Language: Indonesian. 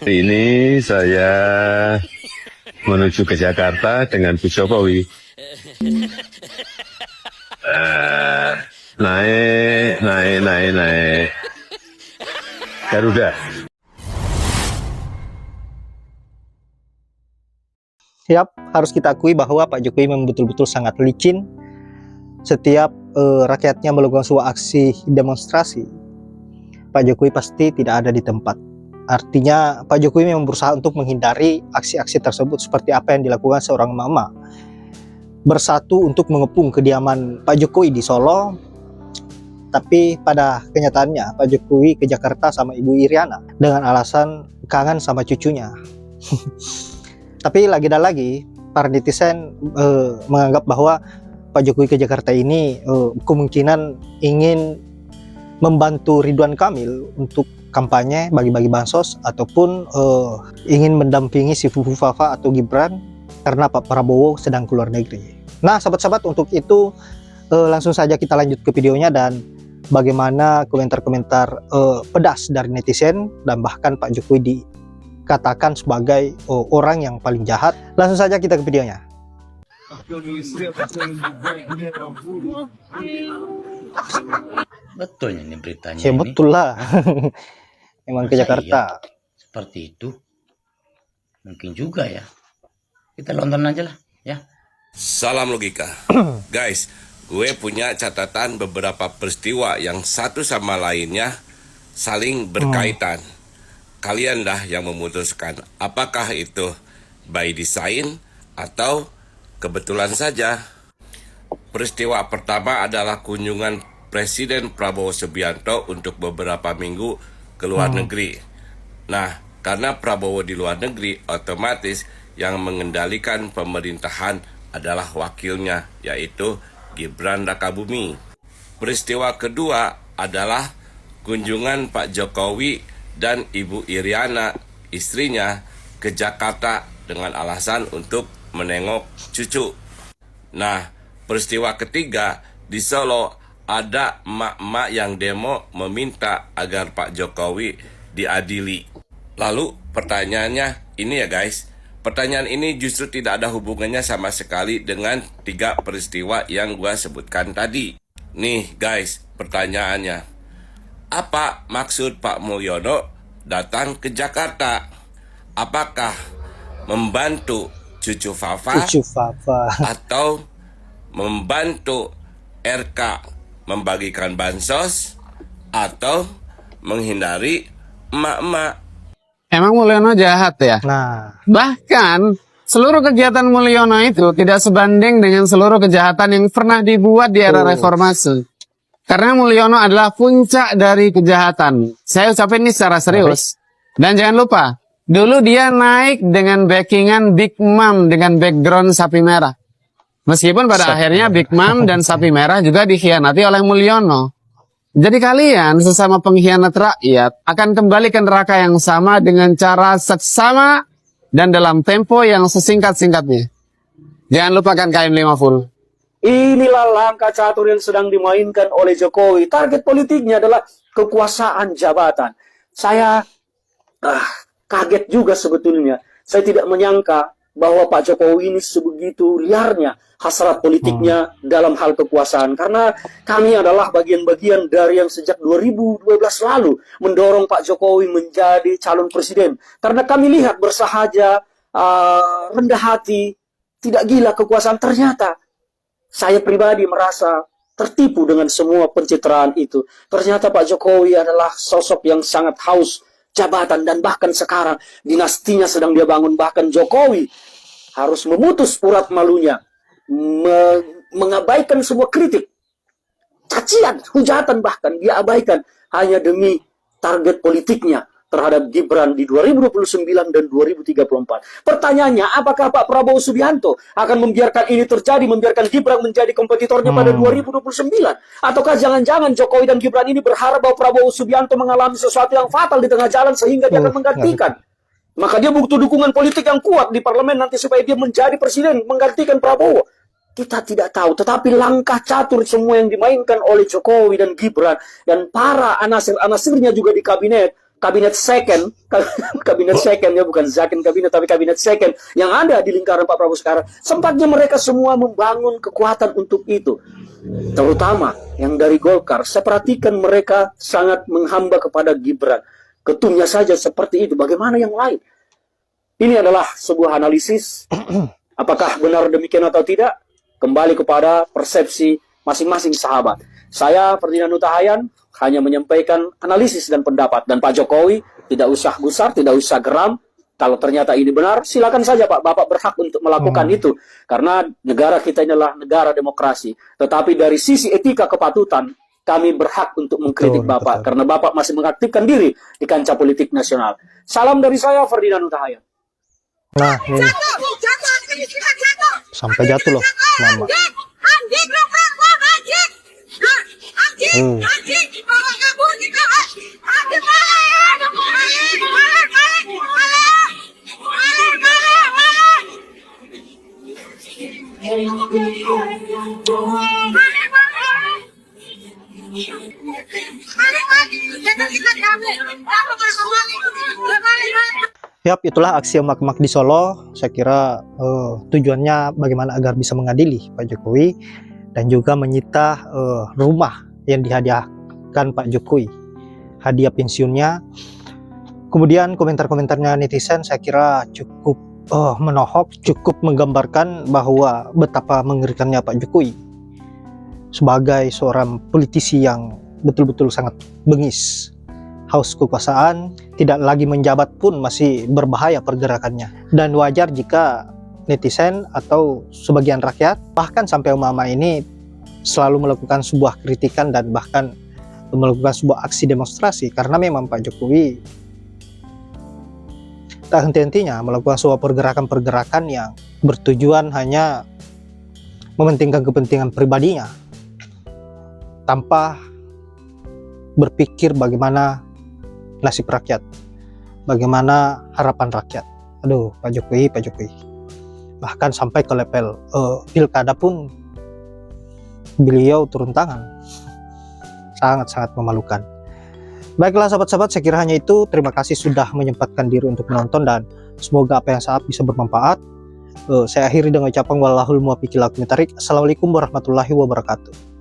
Ini saya menuju ke Jakarta dengan Bu Jokowi. Naik. Garuda. Siap, harus kita akui bahwa Pak Jokowi memang betul-betul sangat licin. Setiap rakyatnya melakukan sebuah aksi demonstrasi, Pak Jokowi pasti tidak ada di tempat. Artinya Pak Jokowi memang berusaha untuk menghindari aksi-aksi tersebut, seperti apa yang dilakukan seorang mama bersatu untuk mengepung kediaman Pak Jokowi di Solo. Tapi pada kenyataannya Pak Jokowi ke Jakarta sama Ibu Iriana dengan alasan kangen sama cucunya. Tapi lagi dan lagi para netizen menganggap bahwa Pak Jokowi ke Jakarta ini kemungkinan ingin membantu Ridwan Kamil untuk kampanye bagi-bagi bansos, ataupun ingin mendampingi si Fufu Fafa atau Gibran karena Pak Prabowo sedang keluar negeri. Nah sahabat-sahabat, untuk itu langsung saja kita lanjut ke videonya dan bagaimana komentar-komentar pedas dari netizen, dan bahkan Pak Jokowi dikatakan sebagai orang yang paling jahat. Langsung saja kita ke videonya. Betul ini beritanya Ya ini. betul lah. Emang ke Masa Jakarta. iya? Seperti itu. Mungkin juga ya. Kita nonton aja lah ya. Salam logika. Guys, gue punya catatan beberapa peristiwa yang satu sama lainnya saling berkaitan. Kalian dah yang memutuskan apakah itu by design atau kebetulan saja. Peristiwa pertama adalah kunjungan Presiden Prabowo Subianto untuk beberapa minggu ke luar negeri. Nah, karena Prabowo di luar negeri, otomatis yang mengendalikan pemerintahan adalah wakilnya, yaitu Gibran Rakabumi. Peristiwa kedua adalah kunjungan Pak Jokowi dan Ibu Iriana, istrinya, ke Jakarta dengan alasan untuk menengok cucu. Nah, peristiwa ketiga di Solo ada emak-emak yang demo meminta agar Pak Jokowi diadili. Lalu pertanyaannya ini ya guys, pertanyaan ini justru tidak ada hubungannya sama sekali dengan tiga peristiwa yang gua sebutkan tadi. Nih guys, pertanyaannya, apa maksud Pak Mulyono datang ke Jakarta? Apakah membantu cucu Fafa atau membantu RK membagikan bansos atau menghindari emak-emak? Emang Mulyono jahat ya? Nah, Bahkan seluruh kegiatan Mulyono itu tidak sebanding dengan seluruh kejahatan yang pernah dibuat di era reformasi. Karena Mulyono adalah puncak dari kejahatan. Saya ucapin ini secara serius. Dan jangan lupa, dulu dia naik dengan backingan Big Mom dengan background sapi merah. Meskipun pada akhirnya Big Mom dan sapi merah juga dikhianati oleh Mulyono. Jadi kalian sesama pengkhianat rakyat akan kembali ke neraka yang sama dengan cara seksama dan dalam tempo yang sesingkat-singkatnya. Jangan lupakan KM5 full. Inilah langkah catur yang sedang dimainkan oleh Jokowi. Target politiknya adalah kekuasaan jabatan. Saya kaget juga sebetulnya. Saya tidak menyangka bahwa Pak Jokowi ini sebegitu liarnya hasrat politiknya dalam hal kekuasaan. Karena kami adalah bagian-bagian dari yang sejak 2012 lalu mendorong Pak Jokowi menjadi calon presiden. Karena kami lihat bersahaja, rendah hati, tidak gila kekuasaan. Ternyata saya pribadi merasa tertipu dengan semua pencitraan itu. Ternyata Pak Jokowi adalah sosok yang sangat haus jabatan, dan bahkan sekarang dinastinya sedang dia bangun. Bahkan Jokowi harus memutus urat malunya, mengabaikan semua kritik, cacian, hujatan bahkan dia abaikan hanya demi target politiknya terhadap Gibran di 2029 dan 2034. Pertanyaannya, apakah Pak Prabowo Subianto akan membiarkan ini terjadi, membiarkan Gibran menjadi kompetitornya pada 2029? Ataukah jangan-jangan Jokowi dan Gibran ini berharap bahwa Prabowo Subianto mengalami sesuatu yang fatal di tengah jalan sehingga dia akan menggantikan? Maka dia butuh dukungan politik yang kuat di parlemen nanti supaya dia menjadi presiden, menggantikan Prabowo. Kita tidak tahu, tetapi langkah catur semua yang dimainkan oleh Jokowi dan Gibran dan para anasir-anasirnya juga di kabinet kabinet second, kabinet second ya, bukan second kabinet tapi kabinet second yang ada di lingkaran Pak Prabowo sekarang, sempatnya mereka semua membangun kekuatan untuk itu. Terutama yang dari Golkar, saya perhatikan mereka sangat menghamba kepada Gibran. Ketumnya saja seperti itu, bagaimana yang lain? Ini adalah sebuah analisis. Apakah benar demikian atau tidak? Kembali kepada persepsi masing-masing sahabat. Saya, Ferdinand Huta Hayan, hanya menyampaikan analisis dan pendapat. Dan Pak Jokowi tidak usah gusar, tidak usah geram. Kalau ternyata ini benar, silakan saja Pak. Bapak berhak untuk melakukan itu. Karena negara kita ini adalah negara demokrasi. Tetapi dari sisi etika kepatutan, kami berhak untuk mengkritik Bapak. Karena Bapak masih mengaktifkan diri di kancah politik nasional. Salam dari saya, Ferdinand Huta Hayan. Nah, ini sampai jatuh loh, Mama. Yap, itulah aksi emak-emak di Solo. Saya kira tujuannya bagaimana agar bisa mengadili Pak Jokowi dan juga menyita rumah yang dihadiahkan Pak Jokowi, hadiah pensiunnya. Kemudian komentar-komentarnya netizen saya kira cukup menohok, cukup menggambarkan bahwa betapa mengerikannya Pak Jokowi sebagai seorang politisi yang betul-betul sangat bengis, haus kekuasaan, tidak lagi menjabat pun masih berbahaya pergerakannya. Dan wajar jika netizen atau sebagian rakyat, bahkan sampai mama ini selalu melakukan sebuah kritikan dan bahkan melakukan sebuah aksi demonstrasi, karena memang Pak Jokowi tak henti-hentinya melakukan sebuah pergerakan-pergerakan yang bertujuan hanya mementingkan kepentingan pribadinya tanpa berpikir bagaimana nasib rakyat, bagaimana harapan rakyat. Aduh, Pak Jokowi. Bahkan sampai ke level pilkada pun beliau turun tangan. Sangat-sangat memalukan. Baiklah sahabat-sahabat, saya kira hanya itu. Terima kasih sudah menyempatkan diri untuk menonton dan semoga apa yang saat bisa bermanfaat. Saya akhiri dengan ucapan wallahul muwaffiq ila aqwamit thoriq. Assalamualaikum warahmatullahi wabarakatuh.